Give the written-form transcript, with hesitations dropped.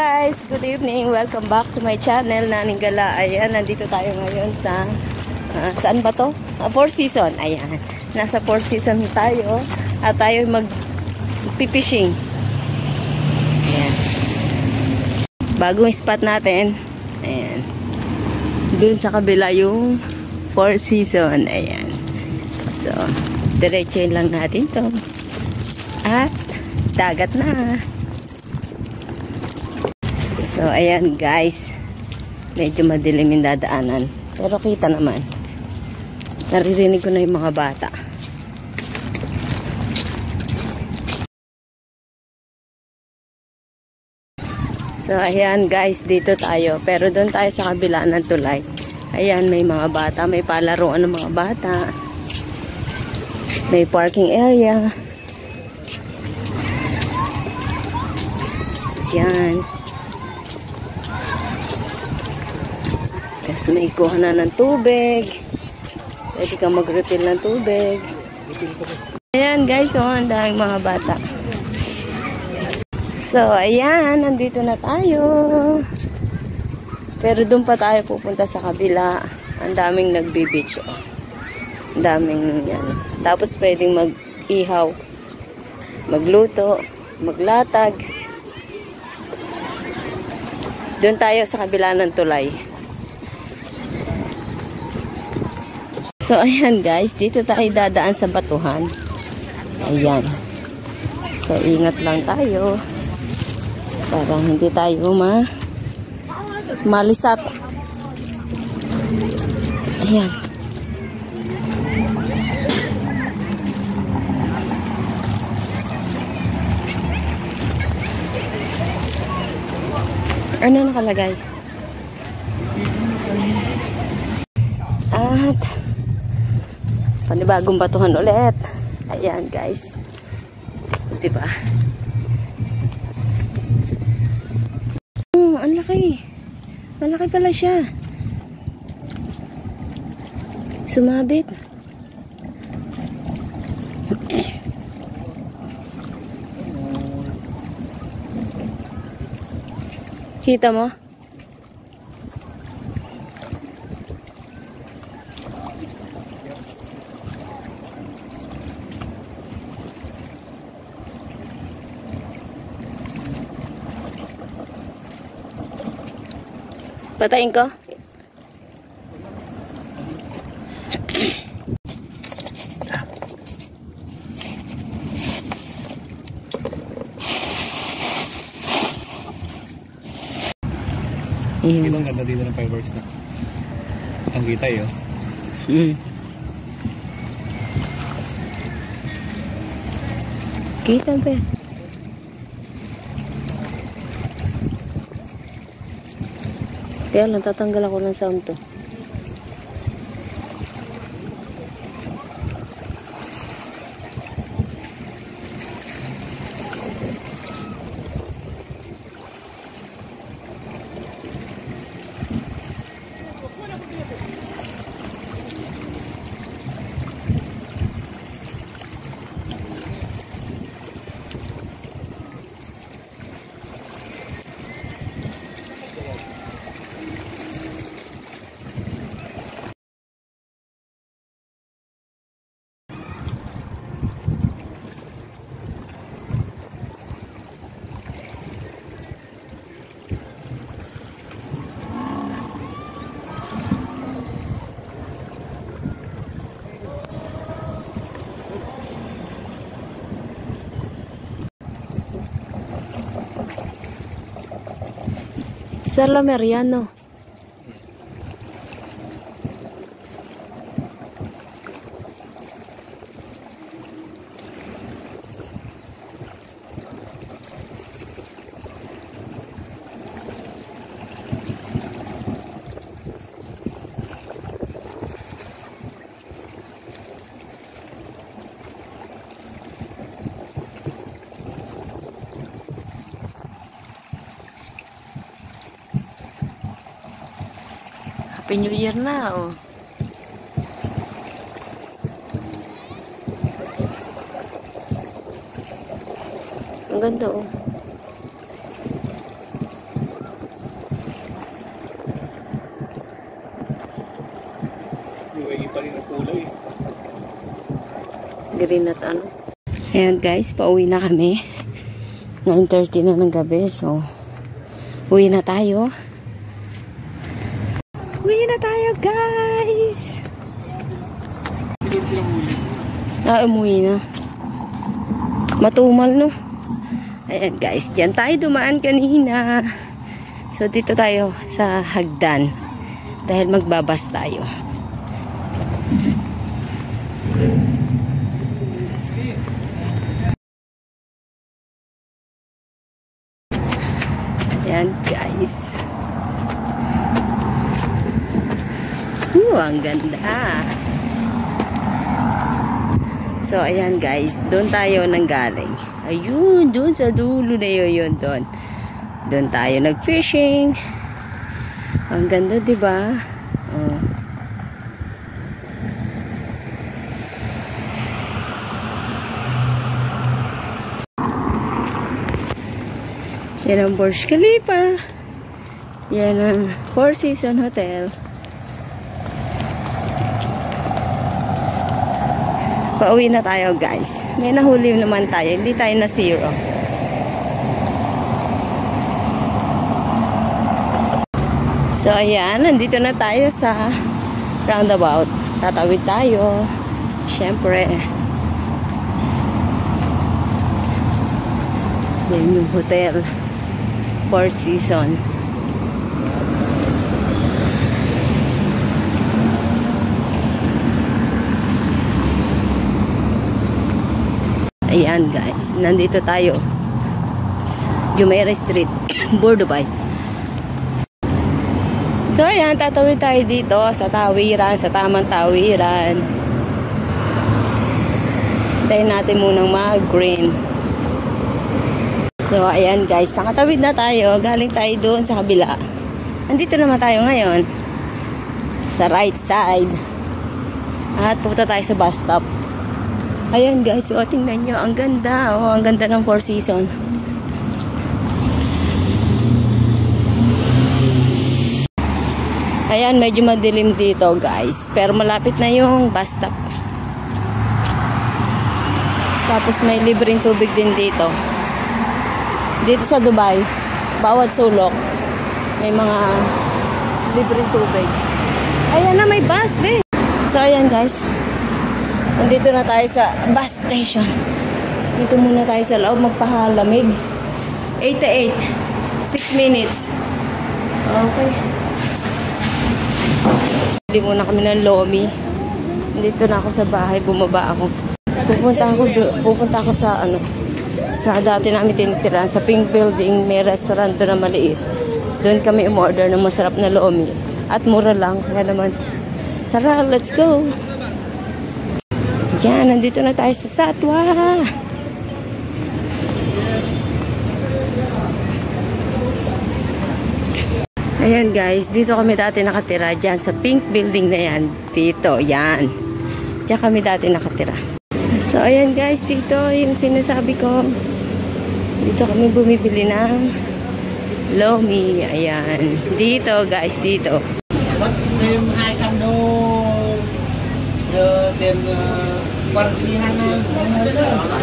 guys! Good evening! Welcome back to my channel, Naning Gala. Ayan, nandito tayo ngayon sa saan ba to? Four Seasons. Ayan, nasa Four Seasons tayo at tayo mag-fishing. Ayan. Bagong spot natin. Ayan. Dun sa kabila yung Four Seasons. Ayan. So, diretsuin lang natin to. At dagat na. So, ayan guys. Medyo madilim yung dadaanan. Pero kita naman. Naririnig ko na yung mga bata. So, ayan guys. Dito tayo. Pero doon tayo sa kabila ng tulay. Ayan, may mga bata. May palaruan ng mga bata. May parking area. Ayan. Tapos may kuha na ng tubig. Pwede kang mag-refill ng tubig. Ayan guys, oh, ang daming mga bata. So, ayan, nandito na tayo. Pero doon pa tayo pupunta sa kabila. Ang daming nagbe-beach. Oh. Ang daming yan. Tapos pwedeng mag-ihaw, magluto, maglatag. Doon tayo sa kabila ng tulay. So, ayan guys. Dito tayo dadaan sa batuhan. Ayan. So, ingat lang tayo. Para hindi tayo malisat. Ayan. Ano nakalagay? At panibagong batuhan ulit. Ayan guys. Diba? Oh, ang laki. Malaki pala siya. Sumabit. Kita mo? Patayin ko? Kita ang ganda dito ng fireworks na. Ang kita yun. Kita ba? Kaya lang, tatanggal ako ng sound to. Sala Mariano. Happy New Year na, oh. Ang ganda, oh. UAE pa rin ang kulay. Green at ano. Ayan guys, pauwi na kami. 9:30 na ng gabi. So, uwi na tayo. Uwi na tayo guys! Hindi sila muli. Umuwi na. Matumal no? Ayan guys, dyan tayo dumaan kanina. So, dito tayo sa hagdan. Dahil magbabas tayo. Ayan guys. Ang ganda. So, ayan guys. Doon tayo nanggaling. Ayun, doon sa dulo na yun doon. Doon tayo nag-fishing. Ang ganda, diba? Oh. Yan ang Burj Khalifa. Yan ang Four Seasons Hotel. Pauwi na tayo guys. May nahuli naman tayo. Hindi tayo na zero. So ayan, nandito na tayo sa roundabout. Tatawid tayo. Siyempre. Yan yung hotel. Four Seasons. Ayan guys, nandito tayo Jumeirah Street, Bordubai. So ayan, tatawid tayo dito sa tawiran, sa tamang tawiran. Tayo natin munang mag-green. So ayan guys, nakatawid na tayo. Galing tayo doon sa kabila. Nandito naman tayo ngayon sa right side. At pupunta tayo sa bus stop. Ayan guys, so tingnan nyo, ang ganda. Oh, ang ganda ng Four Seasons. Ayan, medyo madilim dito guys. Pero malapit na yung bus stop. Tapos may libreng tubig din dito. Dito sa Dubai, bawat sulok, may mga libreng tubig. Ayan na, may bus, be. So ayan guys. Nandito na tayo sa bus station. Dito muna tayo sa loob magpahalamig. 88. 6 minutes. Okay. Bili muna kami ng lomi. Dito na ako sa bahay. Bumaba ako. Pupunta ako sa ano. Sa dati namin tinitirahan. Sa Pink Building. May restaurant doon na maliit. Doon kami umorder ng masarap na lomi. At mura lang. Kaya naman. Tara, let's go. Yan, nandito na tayo sa Satwa. Ayan guys, dito kami dati nakatira. Diyan sa Pink Building na yan. Dito, yan. Diyan kami dati nakatira. So ayan guys, dito yung sinasabi ko. Dito kami bumibili ng lomi. Ayan. Dito guys, dito. Thêm 200 đô thêm quản lý 2 năm